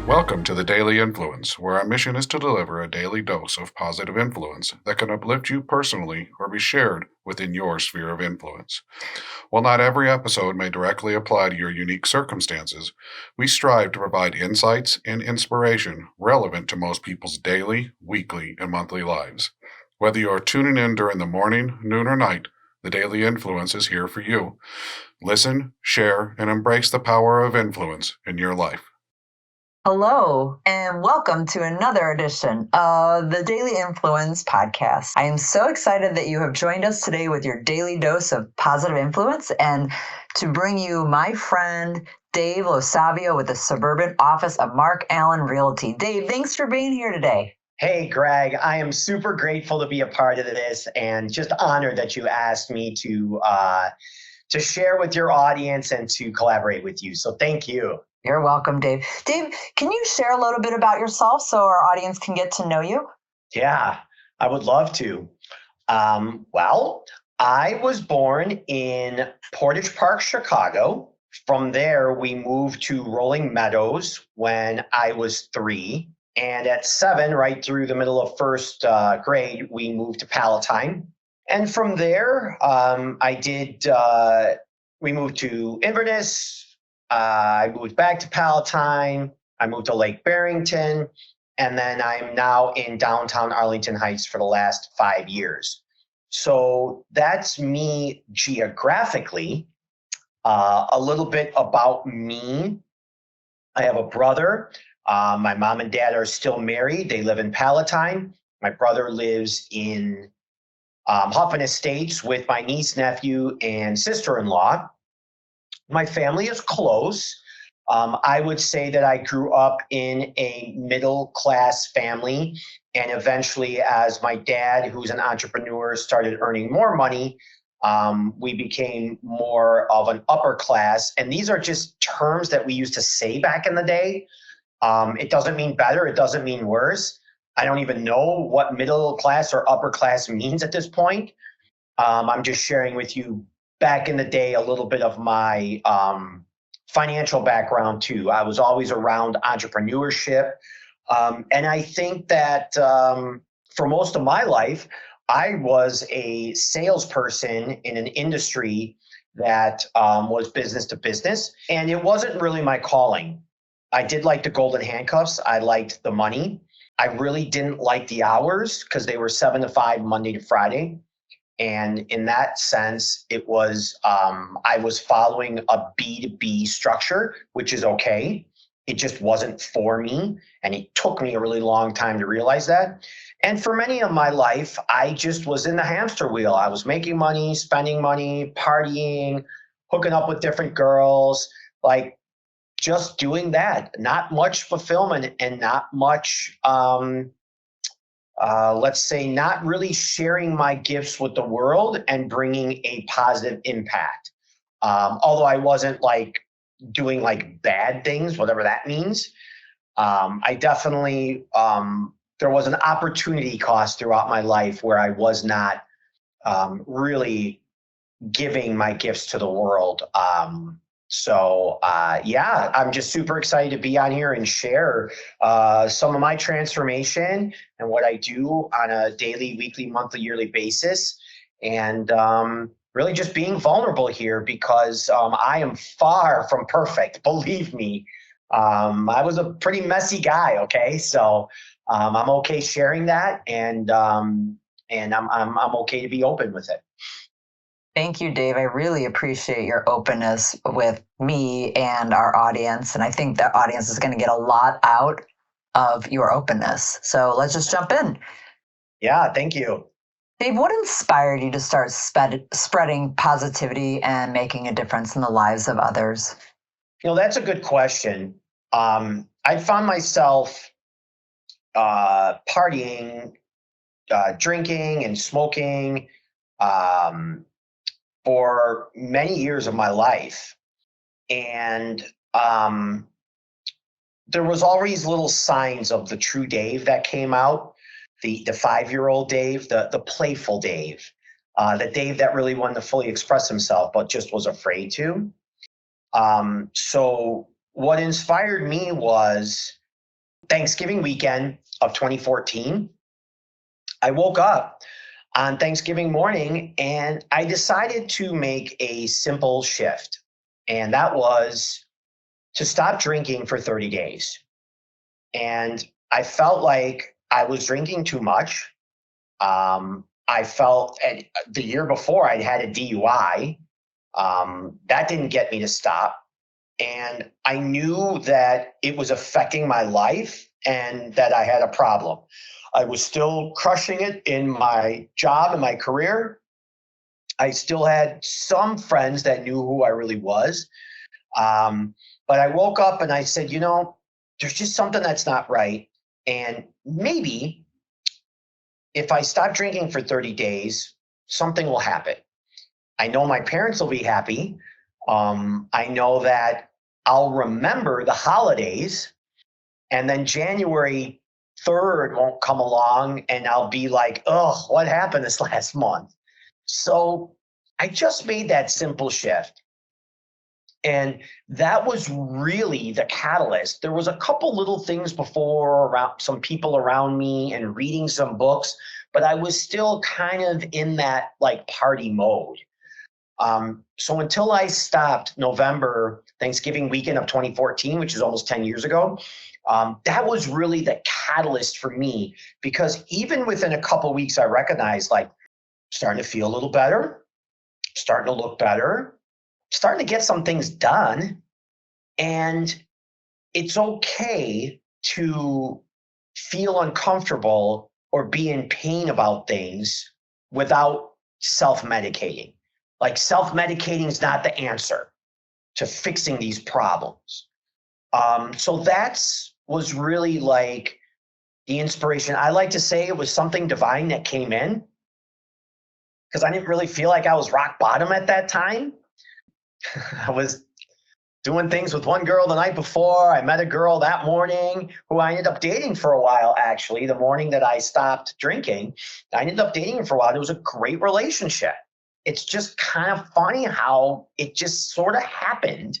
Welcome to the Daily Influence, where our mission is to deliver a daily dose of positive influence that can uplift you personally or be shared within your sphere of influence. While not every episode may directly apply to your unique circumstances, we strive to provide insights and inspiration relevant to most people's daily, weekly, and monthly lives. Whether you are tuning in during the morning, noon, or night, the Daily Influence is here for you. Listen, share, and embrace the power of influence in your life. Hello, and welcome to another edition of the Daily Influence podcast. I am so excited that you have joined us today with your daily dose of positive influence and to bring you my friend Dave LoSavio with the suburban office of Mark Allen Realty. Dave, thanks for being here today. Hey, Greg, I am super grateful to be a part of this and just honored that you asked me to share with your audience and to collaborate with you. So thank you. You're welcome, Dave. Dave, can you share a little bit about yourself so our audience can get to know you? Yeah, I would love to. Well, I was born in Portage Park, Chicago. From there, we moved to Rolling Meadows when I was 3. And at 7, right through the middle of first grade, we moved to Palatine. And from there, we moved to Inverness. I moved back to Palatine. I moved to Lake Barrington. And then I'm now in downtown Arlington Heights for the last 5 years. So that's me geographically. A little bit about me. I have a brother. My mom and dad are still married. They live in Palatine. My brother lives in Huffman Estates with my niece, nephew, and sister-in-law. My family is close. I would say that I grew up in a middle-class family, and eventually, as my dad, who's an entrepreneur, started earning more money, we became more of an upper class. And these are just terms that we used to say back in the day. It doesn't mean better. It doesn't mean worse. I don't even know what middle class or upper class means at this point. I'm just sharing with you back in the day a little bit of my financial background too. I was always around entrepreneurship. And I think that for most of my life, I was a salesperson in an industry that was business to business. And it wasn't really my calling. I did like the golden handcuffs. I liked the money. I really didn't like the hours because they were 7 to 5, Monday to Friday. And in that sense, it was I was following a B2B structure, which is okay. It just wasn't for me. And it took me a really long time to realize that. And for many of my life, I just was in the hamster wheel. I was making money, spending money, partying, hooking up with different girls, like just doing that. Not much fulfillment and not much let's say, not really sharing my gifts with the world and bringing a positive impact. Although I wasn't like doing like bad things, whatever that means. I definitely, there was an opportunity cost throughout my life where I was not really giving my gifts to the world. Yeah, I'm just super excited to be on here and share some of my transformation and what I do on a daily, weekly, monthly, yearly basis. And really just being vulnerable here because I am far from perfect. Believe me, I was a pretty messy guy. Okay. So I'm okay sharing that and I'm okay to be open with it. Thank you, Dave. I really appreciate your openness with me and our audience. And I think the audience is going to get a lot out of your openness. So let's just jump in. Yeah, thank you. Dave, what inspired you to start spreading positivity and making a difference in the lives of others? You know, that's a good question. I found myself partying, drinking and smoking, for many years of my life. And there was always little signs of the true Dave that came out, the 5-year-old Dave, the playful Dave, the Dave that really wanted to fully express himself, but just was afraid to. So what inspired me was Thanksgiving weekend of 2014, I woke up on Thanksgiving morning and I decided to make a simple shift. And that was to stop drinking for 30 days. And I felt like I was drinking too much. I felt the year before I'd had a DUI. That didn't get me to stop. And I knew that it was affecting my life and that I had a problem. I was still crushing it in my job and my career. I still had some friends that knew who I really was. But I woke up and I said, there's just something that's not right. And maybe if I stop drinking for 30 days, something will happen. I know my parents will be happy. I know that I'll remember the holidays, and then January 3rd won't come along and I'll be like, oh, what happened this last month? So I just made that simple shift. And that was really the catalyst. There was a couple little things before around some people around me and reading some books, but I was still kind of in that like party mode. So until I stopped November, Thanksgiving weekend of 2014, which is almost 10 years ago, that was really the catalyst for me, because even within a couple weeks, I recognized like starting to feel a little better, starting to look better, starting to get some things done. And it's okay to feel uncomfortable or be in pain about things without self-medicating. Like self-medicating is not the answer to fixing these problems. So that's was really like the inspiration. I like to say it was something divine that came in, because I didn't really feel like I was rock bottom at that time. I was doing things with one girl the night before. I met a girl that morning who I ended up dating for a while, actually, the morning that I stopped drinking. I ended up dating her for a while. It was a great relationship. It's just kind of funny how it just sort of happened.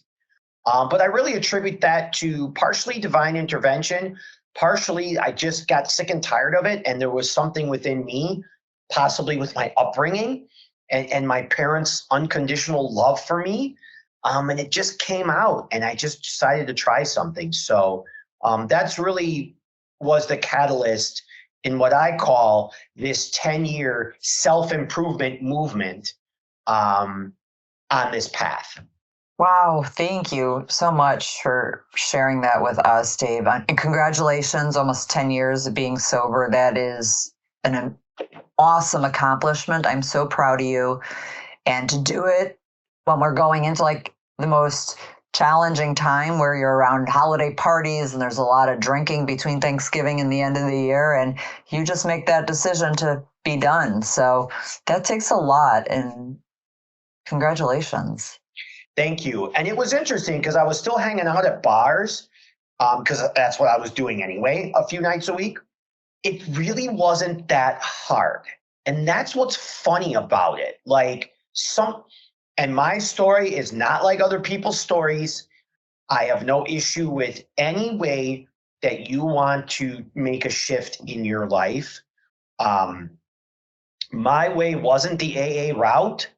But I really attribute that to partially divine intervention. Partially, I just got sick and tired of it. And there was something within me, possibly with my upbringing and my parents' unconditional love for me. And it just came out and I just decided to try something. So that's really was the catalyst in what I call this 10-year self-improvement movement on this path. Wow, thank you so much for sharing that with us, Dave. And congratulations, almost 10 years of being sober. That is an awesome accomplishment. I'm so proud of you. And to do it when we're going into like the most challenging time where you're around holiday parties and there's a lot of drinking between Thanksgiving and the end of the year, and you just make that decision to be done. So that takes a lot, and congratulations. Thank you. And it was interesting because I was still hanging out at bars, because that's what I was doing anyway, a few nights a week. It really wasn't that hard. And that's what's funny about it. Like and my story is not like other people's stories. I have no issue with any way that you want to make a shift in your life. My way wasn't the AA route.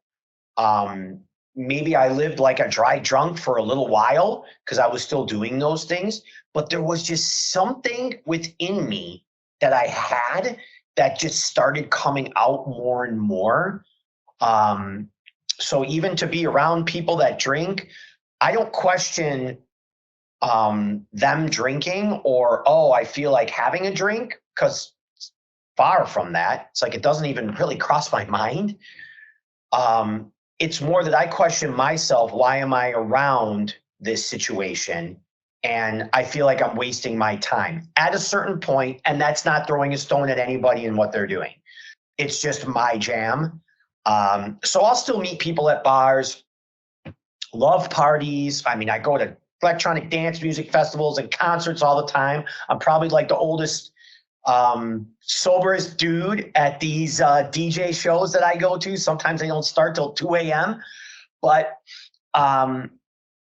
Maybe I lived like a dry drunk for a little while because I was still doing those things, but there was just something within me that I had that just started coming out more and more. So even to be around people that drink, I don't question them drinking or, oh, I feel like having a drink, because far from that. It's like it doesn't even really cross my mind. It's more that I question myself. Why am I around this situation? And I feel like I'm wasting my time at a certain point, and that's not throwing a stone at anybody and what they're doing. It's just my jam. So I'll still meet people at bars, love parties. I mean, I go to electronic dance music festivals and concerts all the time. I'm probably like the oldest, soberest dude at these DJ shows that I go to. Sometimes they don't start till 2 a.m. But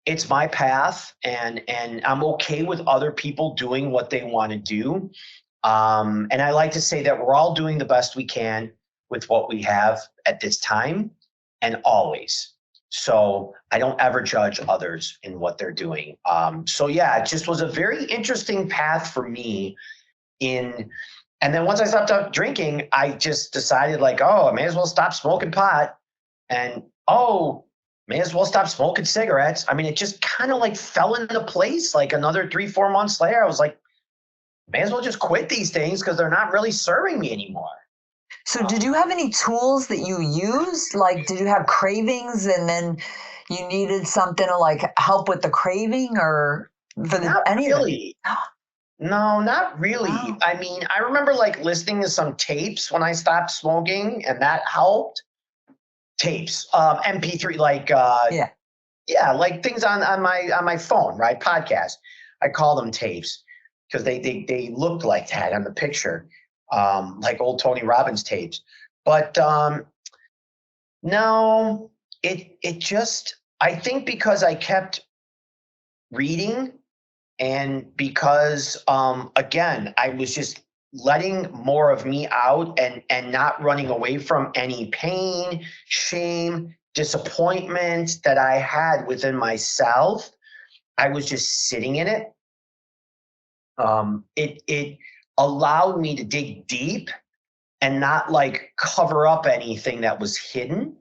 it's my path, and I'm okay with other people doing what they want to do. And I like to say that we're all doing the best we can with what we have at this time and always. So I don't ever judge others in what they're doing. So yeah, it just was a very interesting path for me in, and then once I stopped drinking, I just decided like, oh, I may as well stop smoking pot, and oh, may as well stop smoking cigarettes. I mean, it just kind of like fell into place. Like another 3-4 months later, I was like, may as well just quit these things because they're not really serving me anymore. So did you have any tools that you used? Like, did you have cravings and then you needed something to like help with the craving or for the, Not any really. of it? No, not really. Wow. I mean, I remember like listening to some tapes when I stopped smoking, and that helped. Tapes, MP3, like Yeah. yeah, like things on my phone, right? Podcast. I call them tapes because they looked like that on the picture, like old Tony Robbins tapes. But no, it just, I think because I kept reading, and because again, I was just letting more of me out, and not running away from any pain, shame, disappointment that I had within myself. I was just sitting in it. It allowed me to dig deep and not like cover up anything that was hidden.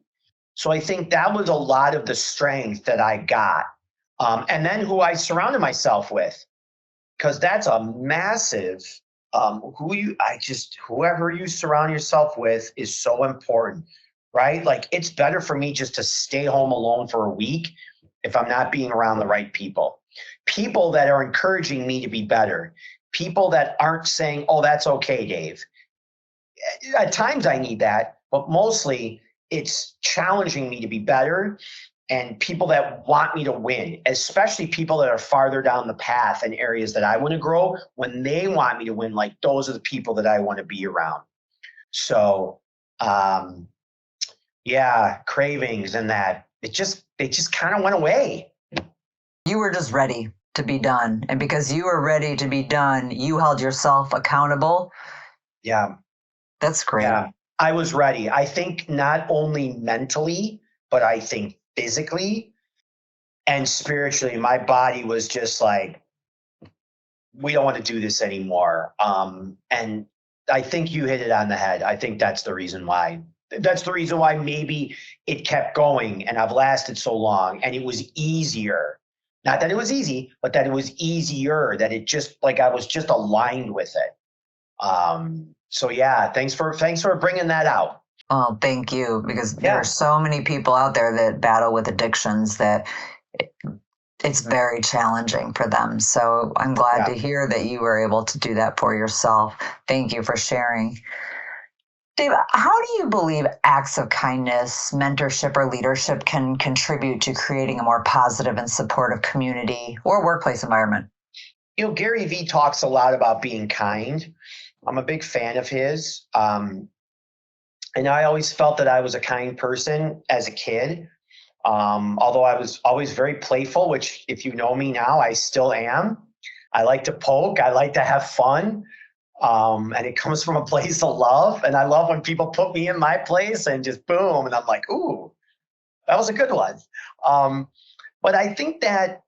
So I think that was a lot of the strength that I got. And then who I surrounded myself with, because that's a massive, whoever you surround yourself with is so important, right? Like it's better for me just to stay home alone for a week if I'm not being around the right people that are encouraging me to be better, people that aren't saying, oh, that's okay, Dave. At times I need that, but mostly it's challenging me to be better, and people that want me to win, especially people that are farther down the path in areas that I want to grow. When they want me to win, like those are the people that I want to be around. So, yeah, cravings and that, they just kind of went away. You were just ready to be done. And because you were ready to be done, you held yourself accountable. Yeah. That's great. Yeah. I was ready. I think not only mentally, but I think physically and spiritually, my body was just like, we don't want to do this anymore. And I think you hit it on the head. I think that's the reason why. That's the reason why maybe it kept going and I've lasted so long, and it was easier. Not that it was easy, but that it was easier, that it just like I was just aligned with it. So yeah, thanks for bringing that out. Oh, thank you. Because there are so many people out there that battle with addictions that it's very challenging for them. So I'm glad to hear that you were able to do that for yourself. Thank you for sharing. Dave, how do you believe acts of kindness, mentorship, or leadership can contribute to creating a more positive and supportive community or workplace environment? You know, Gary Vee talks a lot about being kind. I'm a big fan of his. And I always felt that I was a kind person as a kid. Although I was always very playful, which if you know me now, I still am. I like to poke. I like to have fun. And it comes from a place of love. And I love when people put me in my place and just boom. And I'm like, ooh, that was a good one. But I think that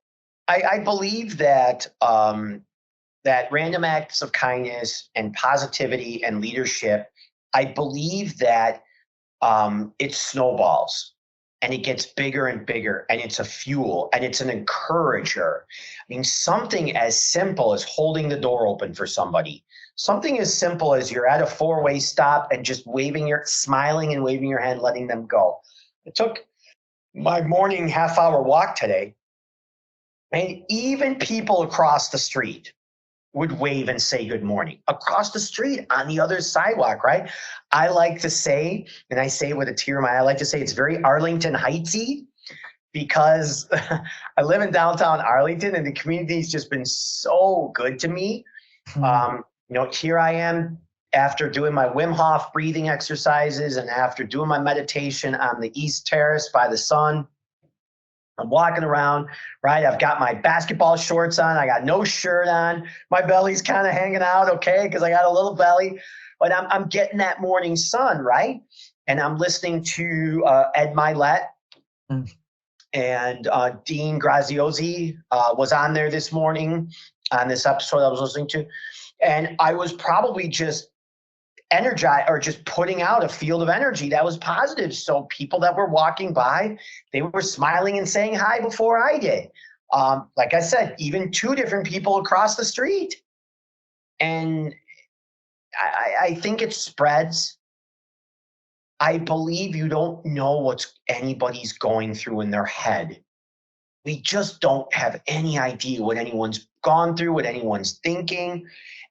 I believe that that random acts of kindness and positivity and leadership, I believe that it snowballs and it gets bigger and bigger, and it's a fuel and it's an encourager. I mean, something as simple as holding the door open for somebody, something as simple as you're at a four-way stop and just smiling and waving your hand, letting them go. It took my morning half-hour walk today, and even people across the street would wave and say good morning across the street on the other sidewalk, right? I like to say, and I say it with a tear in my eye, I like to say it's very Arlington Heightsy, because I live in downtown Arlington and the community's just been so good to me. You know, here I am after doing my Wim Hof breathing exercises and after doing my meditation on the East Terrace by the sun. I'm walking around, right? I've got my basketball shorts on. I got no shirt on. My belly's kind of hanging out, okay, because I got a little belly. But I'm getting that morning sun, right? And I'm listening to Ed Milet Mm. and Dean Graziosi was on there this morning on this episode I was listening to. And I was probably just energized or just putting out a field of energy that was positive. So people that were walking by, they were smiling and saying hi before I did. Like I said, even two different people across the street. And I think it spreads. I believe you don't know what anybody's going through in their head. We just don't have any idea what anyone's gone through, what anyone's thinking.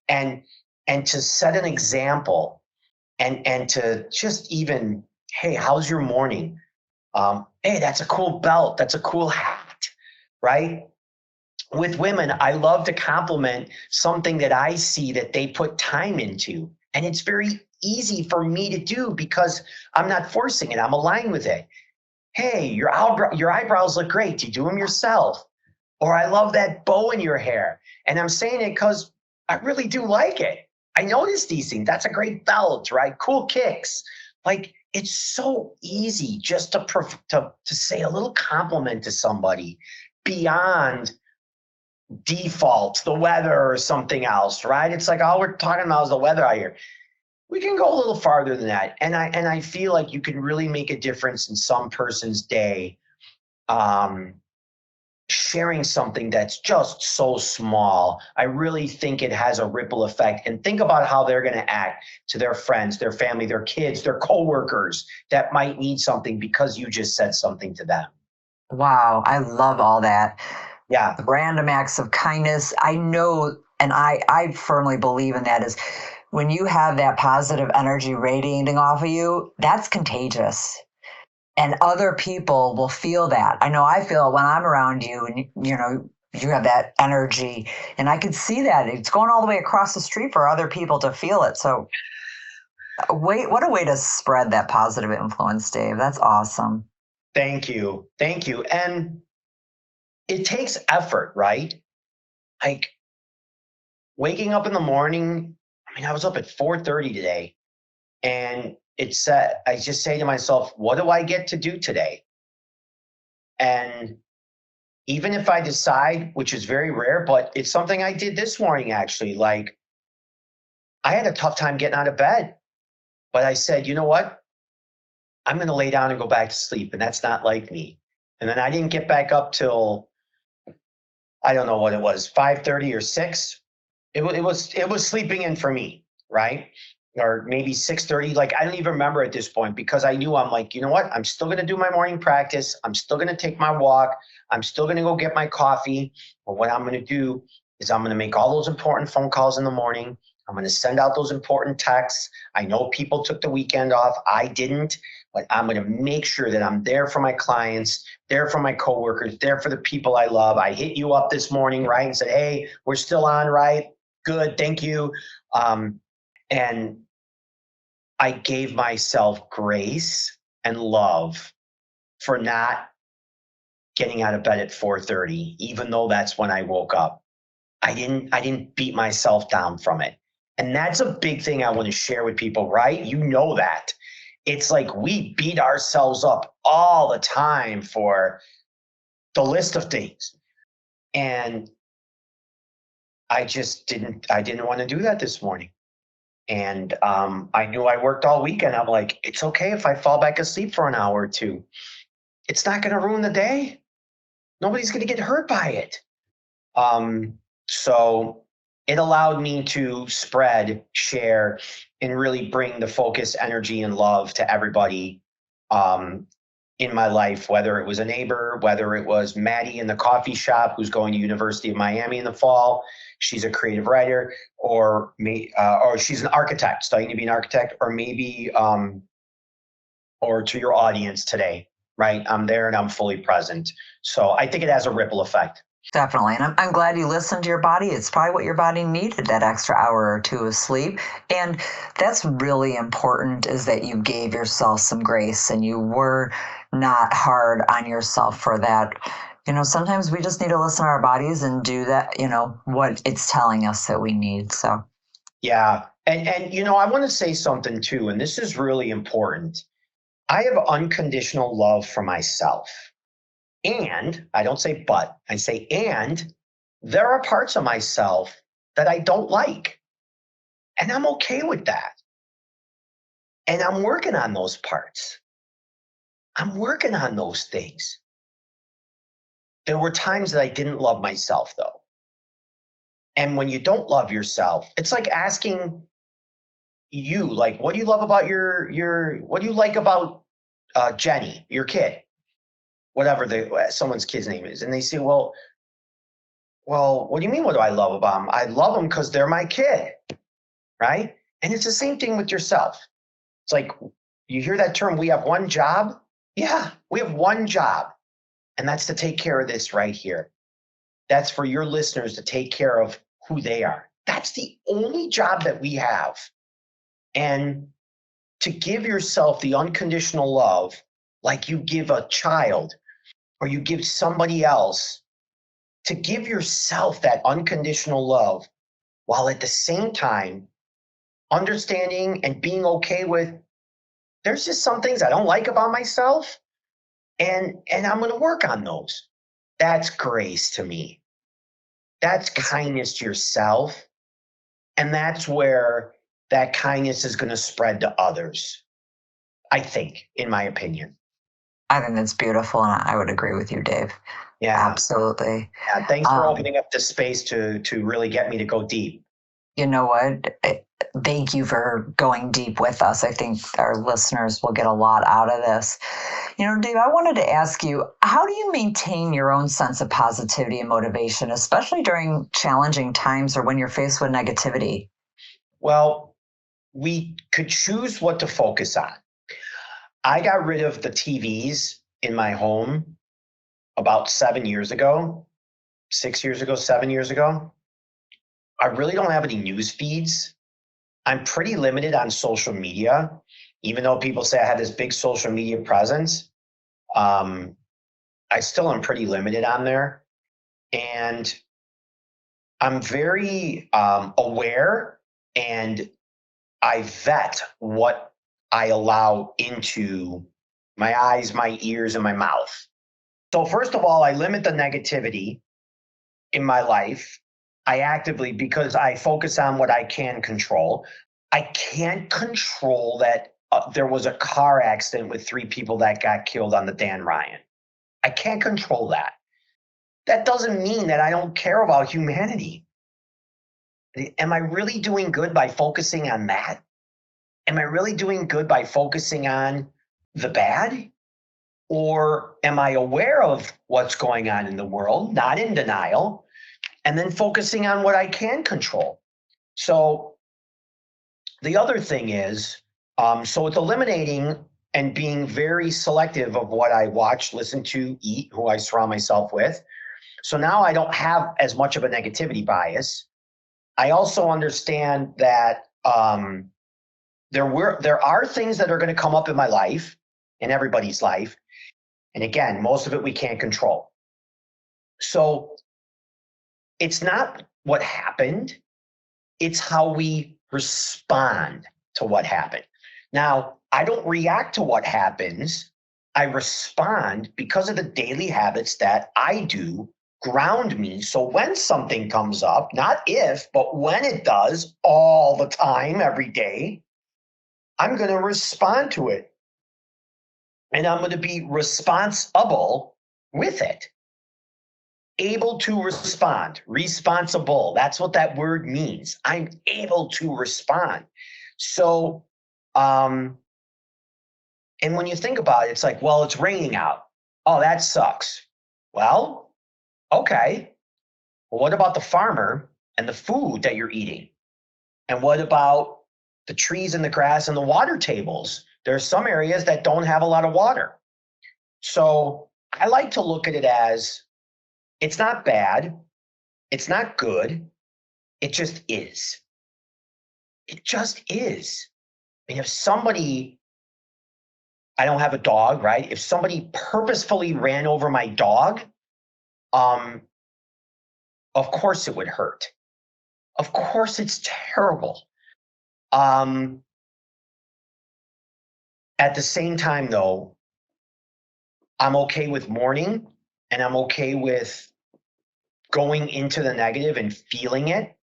And to set an example and to just even, hey, how's your morning? Hey, that's a cool belt. That's a cool hat, right? With women, I love to compliment something that I see that they put time into. And it's very easy for me to do because I'm not forcing it. I'm aligned with it. Hey, your eyebrows look great. Do you do them yourself? Or I love that bow in your hair. And I'm saying it because I really do like it. I notice these things. That's a great belt, right? Cool kicks. Like, it's so easy just to say a little compliment to somebody beyond default, the weather or something else, right? It's like all we're talking about is the weather out here. We can go a little farther than that. And I feel like you can really make a difference in some person's day, sharing something that's just so small. I really think it has a ripple effect. And think about how they're going to act to their friends, their family, their kids, their coworkers that might need something because you just said something to them. Wow, I love all that. Yeah. The random acts of kindness. I know, and I firmly believe in that, is when you have that positive energy radiating off of you, that's contagious. And other people will feel that. I know I feel it when I'm around you and, you have that energy. And I can see that. It's going all the way across the street for other people to feel it. So what a way to spread that positive influence, Dave. That's awesome. Thank you. Thank you. And it takes effort, right? Like waking up in the morning. I mean, I was up at 4:30 today, and I just say to myself, what do I get to do today? And even if I decide, which is very rare, but it's something I did this morning, actually, like I had a tough time getting out of bed, but I said, you know what? I'm going to lay down and go back to sleep. And that's not like me. And then I didn't get back up till, I don't know what it was, 5:30 or 6. It was sleeping in for me, right? Or maybe 6:30. Like, I don't even remember at this point because I knew, I'm like, you know what? I'm still going to do my morning practice. I'm still going to take my walk. I'm still going to go get my coffee. But what I'm going to do is I'm going to make all those important phone calls in the morning. I'm going to send out those important texts. I know people took the weekend off. I didn't, but I'm going to make sure that I'm there for my clients, there for my coworkers, there for the people I love. I hit you up this morning, right? And said, hey, we're still on, right? Good. Thank you. And I gave myself grace and love for not getting out of bed at 4:30, even though that's when I woke up. I didn't beat myself down from it. And that's a big thing I want to share with people, right? You know that. It's like we beat ourselves up all the time for the list of things. And I didn't want to do that this morning. And I knew I worked all weekend. I'm like, it's okay if I fall back asleep for an hour or two. It's not going to ruin the day. Nobody's going to get hurt by it. So it allowed me to spread, share, and really bring the focus, energy, and love to everybody in my life, whether it was a neighbor, whether it was Maddie in the coffee shop who's going to University of Miami in the fall. She's a creative writer, or me, or she's an architect, studying to be an architect, or maybe, or to your audience today, right? I'm there and I'm fully present. So I think it has a ripple effect. Definitely. And I'm glad you listened to your body. It's probably what your body needed, that extra hour or two of sleep. And that's really important, is that you gave yourself some grace and you were not hard on yourself for that. Sometimes we just need to listen to our bodies and do that, what it's telling us that we need. So, Yeah. And I want to say something too, and this is really important. I have unconditional love for myself. And I don't say but, I say and there are parts of myself that I don't like. And I'm okay with that. And I'm working on those parts. I'm working on those things. There were times that I didn't love myself though. And when you don't love yourself, it's like asking you, like, what do you love about what do you like about Jenny, your kid, whatever someone's kid's name is. And they say, well, what do you mean? What do I love about them? I love them because they're my kid. Right. And it's the same thing with yourself. It's like, you hear that term, we have one job. Yeah, we have one job. And that's to take care of this right here. That's for your listeners to take care of who they are. That's the only job that we have. And to give yourself the unconditional love, like you give a child or you give somebody else, to give yourself that unconditional love while at the same time understanding and being okay with, there's just some things I don't like about myself, and I'm going to work on those. That's grace to me. That's kindness to yourself. And that's where that kindness is going to spread to others, I think, in my opinion. I think that's beautiful, and I would agree with you, Dave. Yeah. Absolutely. Yeah. Thanks for opening up the space to really get me to go deep. You know what? Thank you for going deep with us. I think our listeners will get a lot out of this. Dave, I wanted to ask you, how do you maintain your own sense of positivity and motivation, especially during challenging times or when you're faced with negativity? Well, we could choose what to focus on. I got rid of the TVs in my home about 7 years ago, 6 years ago, 7 years ago. I really don't have any news feeds. I'm pretty limited on social media, even though people say I have this big social media presence. I still am pretty limited on there. And I'm very aware, and I vet what I allow into my eyes, my ears, and my mouth. So first of all, I limit the negativity in my life. I actively, because I focus on what I can control. I can't control that there was a car accident with 3 people that got killed on the Dan Ryan. I can't control that. That doesn't mean that I don't care about humanity. Am I really doing good by focusing on that? Am I really doing good by focusing on the bad? Or am I aware of what's going on in the world, not in denial, and then focusing on what I can control? So the other thing is, so it's eliminating and being very selective of what I watch, listen to, eat, who I surround myself with. So now I don't have as much of a negativity bias. I also understand that there are things that are going to come up in my life, in everybody's life. And again, most of it we can't control. So it's not what happened, it's how we respond to what happened. Now, I don't react to what happens. I respond because of the daily habits that I do ground me. So when something comes up, not if, but when it does, all the time, every day, I'm going to respond to it. And I'm going to be responsible with it. Able to respond, responsible. That's what that word means. I'm able to respond. So, and when you think about it, it's like, well, it's raining out. Oh, that sucks. Well, okay. Well, what about the farmer and the food that you're eating? And what about the trees and the grass and the water tables? There are some areas that don't have a lot of water. So I like to look at it as, it's not bad. It's not good. It just is. It just is. And if somebody I don't have a dog, right? If somebody purposefully ran over my dog, of course it would hurt. Of course it's terrible. At the same time, though, I'm okay with mourning, and I'm okay with going into the negative and feeling it.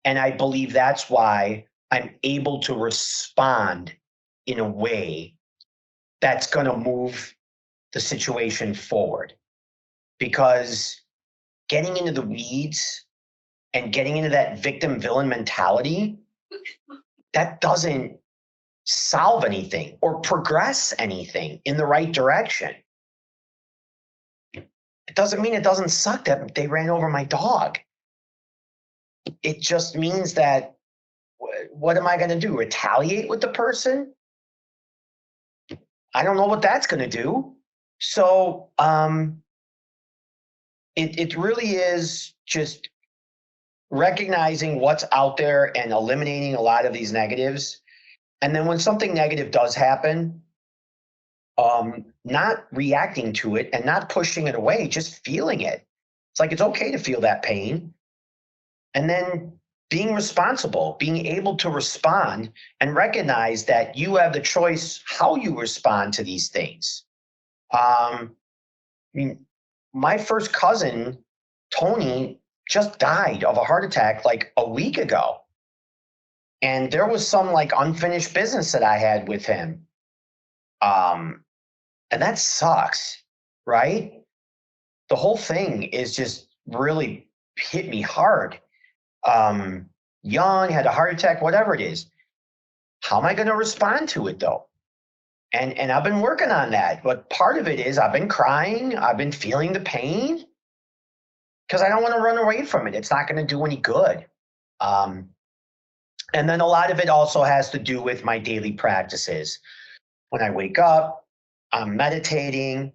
And I believe that's why I'm able to respond in a way that's going to move the situation forward. Because getting into the weeds and getting into that victim villain mentality, that doesn't solve anything or progress anything in the right direction. It doesn't mean it doesn't suck that they ran over my dog. It just means that, what am I going to do? Retaliate with the person? I don't know what that's going to do. So it really is just recognizing what's out there and eliminating a lot of these negatives. And then when something negative does happen, not reacting to it and not pushing it away, just feeling it. It's like, it's okay to feel that pain. And then being responsible, being able to respond and recognize that you have the choice how you respond to these things. I mean, my first cousin, Tony, just died of a heart attack like a week ago. And there was some like unfinished business that I had with him. And that sucks, right? The whole thing is just really hit me hard. Young, had a heart attack, whatever it is. How am I going to respond to it though? And I've been working on that. But part of it is I've been crying. I've been feeling the pain because I don't want to run away from it. It's not going to do any good. And then a lot of it also has to do with my daily practices. When I wake up, I'm meditating,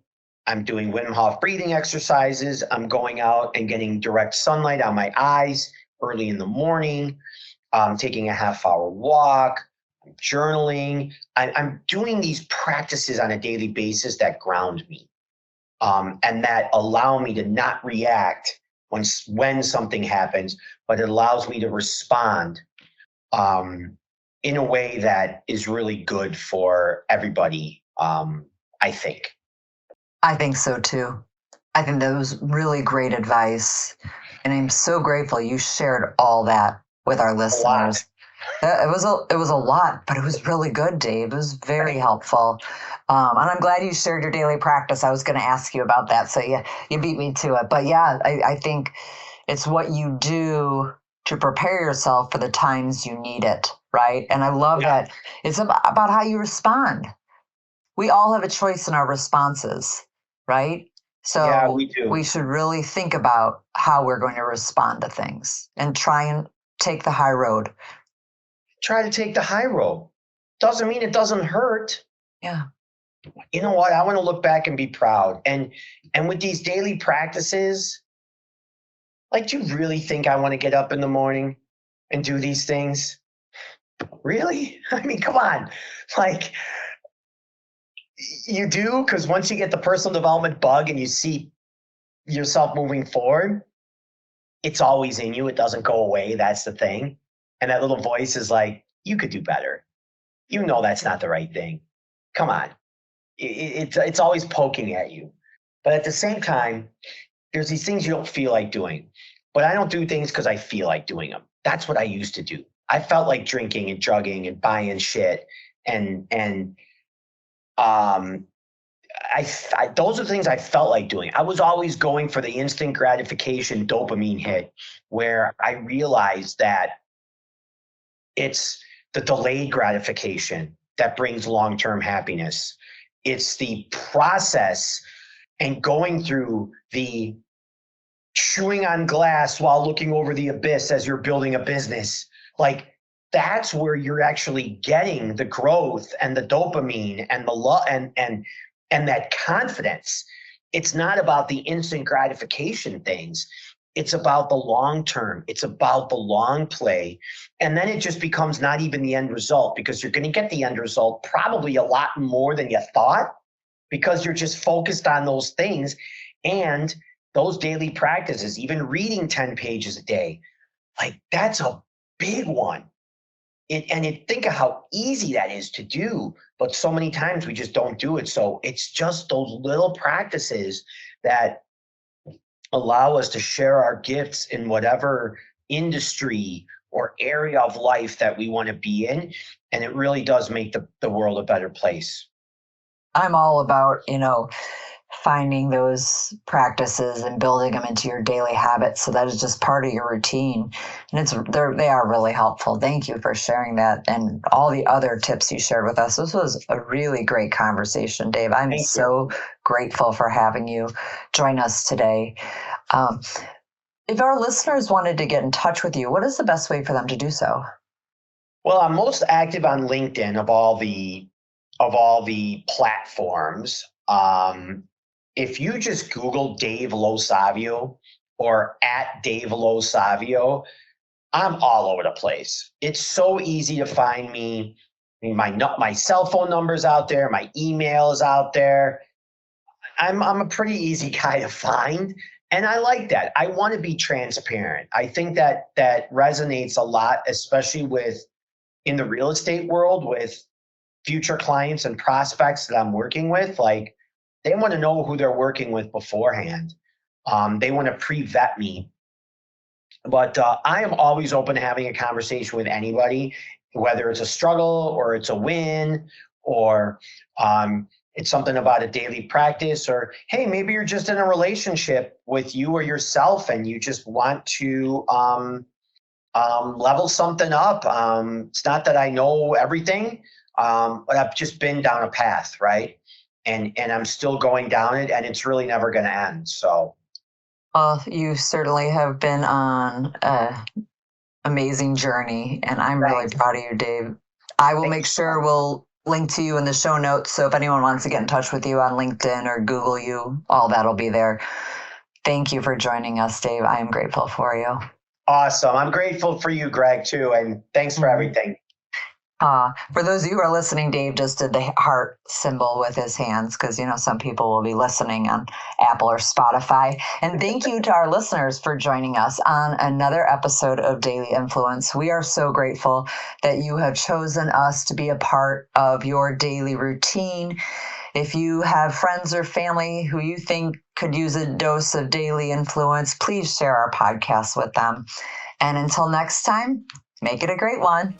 I'm doing Wim Hof breathing exercises, I'm going out and getting direct sunlight on my eyes early in the morning, I'm taking a half-hour walk, I'm journaling. I'm doing these practices on a daily basis that ground me and that allow me to not react when something happens, but it allows me to respond in a way that is really good for everybody, I think. I think so too. I think that was really great advice. And I'm so grateful you shared all that with our listeners. It was a lot, but it was really good, Dave. It was very helpful. And I'm glad you shared your daily practice. I was going to ask you about that. So you beat me to it. But yeah, I think it's what you do to prepare yourself for the times you need it, right? And I love that it's about how you respond. We all have a choice in our responses, right? So yeah, we do. We should really think about how we're going to respond to things and try and take the high road. Try to take the high road. Doesn't mean it doesn't hurt. Yeah. You know what? I want to look back and be proud. And with these daily practices, like, do you really think I want to get up in the morning and do these things? Really? I mean, come on. Like, you do? Because once you get the personal development bug and you see yourself moving forward, it's always in you. It doesn't go away. That's the thing. And that little voice is like, you could do better. You know that's not the right thing. Come on. It's always poking at you. But at the same time, there's these things you don't feel like doing. But I don't do things because I feel like doing them. That's what I used to do. I felt like drinking and drugging and buying shit. And those are the things I felt like doing. I was always going for the instant gratification dopamine hit, where I realized that it's the delayed gratification that brings long-term happiness. It's the process and going through the chewing on glass while looking over the abyss as you're building a business. Like, that's where you're actually getting the growth and the dopamine and the love and that confidence. It's not about the instant gratification things. It's about the long term. It's about the long play. And then it just becomes not even the end result, because you're going to get the end result probably a lot more than you thought, because you're just focused on those things and those daily practices. Even reading 10 pages a day, like, that's a big one. Think of how easy that is to do, but so many times we just don't do it. So it's just those little practices that allow us to share our gifts in whatever industry or area of life that we want to be in. And it really does make the world a better place. I'm all about, finding those practices and building them into your daily habits. So that is just part of your routine. And they are really helpful. Thank you for sharing that and all the other tips you shared with us. This was a really great conversation, Dave. I'm so grateful for having you join us today. If our listeners wanted to get in touch with you, what is the best way for them to do so? Well, I'm most active on LinkedIn of all the platforms. If you just Google Dave LoSavio or at Dave LoSavio, I'm all over the place. It's so easy to find me. I mean, my cell phone number's out there. My email is out there. I'm a pretty easy guy to find. And I like that. I want to be transparent. I think that resonates a lot, especially in the real estate world, with future clients and prospects that I'm working with. Like, they want to know who they're working with beforehand. They want to pre-vet me. But I am always open to having a conversation with anybody, whether it's a struggle or it's a win, or it's something about a daily practice, or, hey, maybe you're just in a relationship with you or yourself and you just want to level something up. It's not that I know everything, but I've just been down a path, right? And I'm still going down it, and it's really never going to end. So, well, you certainly have been on an amazing journey, and I'm really proud of you, Dave. I will make sure we'll link to you in the show notes. So if anyone wants to get in touch with you on LinkedIn or Google you, all that'll be there. Thank you for joining us, Dave. I am grateful for you. Awesome. I'm grateful for you, Gregg, too. And thanks for everything. For those of you who are listening, Dave just did the heart symbol with his hands because, some people will be listening on Apple or Spotify. And thank you to our listeners for joining us on another episode of Daily Influence. We are so grateful that you have chosen us to be a part of your daily routine. If you have friends or family who you think could use a dose of daily influence, please share our podcast with them. And until next time, make it a great one.